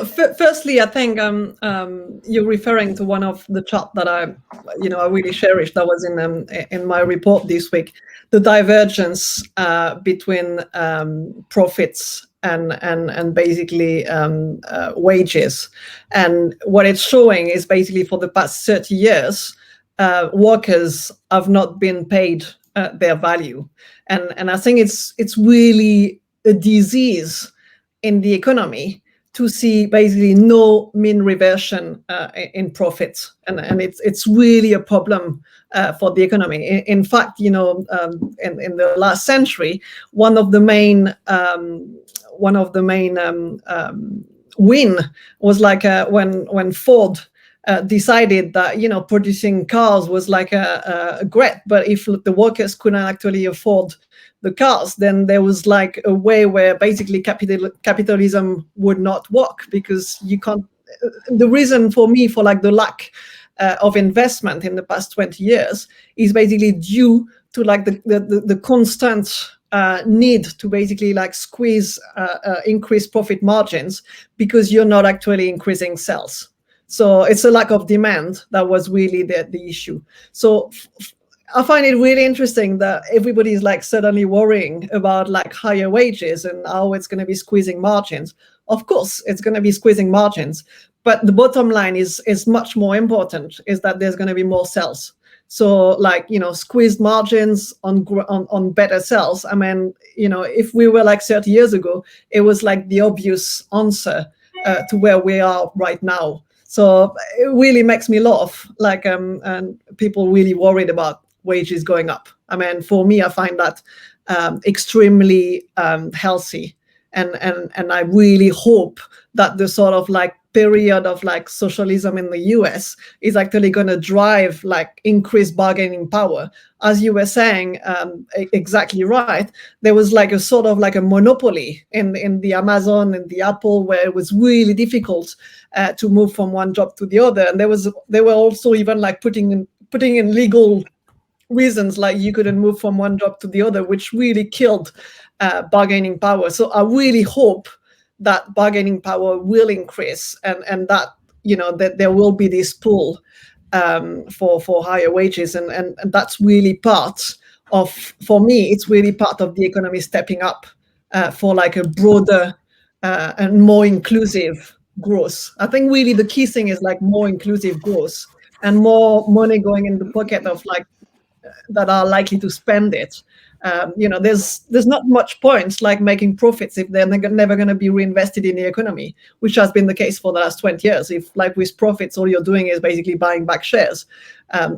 firstly, I think you're referring to one of the chart that I really cherish. That was in my report this week, the divergence between profits and basically wages. And what it's showing is basically for the past 30 years, workers have not been paid their value, and I think it's really a disease in the economy to see basically no mean reversion in profits, and it's really a problem for the economy. In fact, in the last century, one of the main win was like when Ford decided that producing cars was like a great, but if the workers couldn't actually afford the cars, then there was like a way where basically capitalism would not work, because you can't. The reason for me for like the lack of investment in the past 20 years is basically due to like the constant need to basically like squeeze increase profit margins, because you're not actually increasing sales. So it's a lack of demand that was really the issue. So I find it really interesting that everybody is like suddenly worrying about like higher wages and how it's going to be squeezing margins. Of course, it's going to be squeezing margins, but the bottom line is much more important, is that there's going to be more sales. So like, squeezed margins on better sales. I mean, if we were like 30 years ago, it was like the obvious answer to where we are right now. So it really makes me laugh, like, and people really worried about wages going up. I mean, for me, I find that extremely healthy, and I really hope that the sort of like period of like socialism in the US is actually going to drive like increased bargaining power. As you were saying, exactly right, there was like a sort of like a monopoly in the Amazon and the Apple, where it was really difficult to move from one job to the other, and they were also even like putting in legal reasons like you couldn't move from one job to the other, which really killed bargaining power. So I really hope that bargaining power will increase, and that that there will be this pull for higher wages, and that's really part of, for me, it's really part of the economy stepping up for like a broader and more inclusive growth. I think really the key thing is like more inclusive growth and more money going in the pocket of like that are likely to spend it. There's not much point like making profits if they're never going to be reinvested in the economy, which has been the case for the last 20 years. If like with profits, all you're doing is basically buying back shares,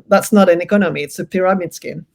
that's not an economy, it's a pyramid scheme.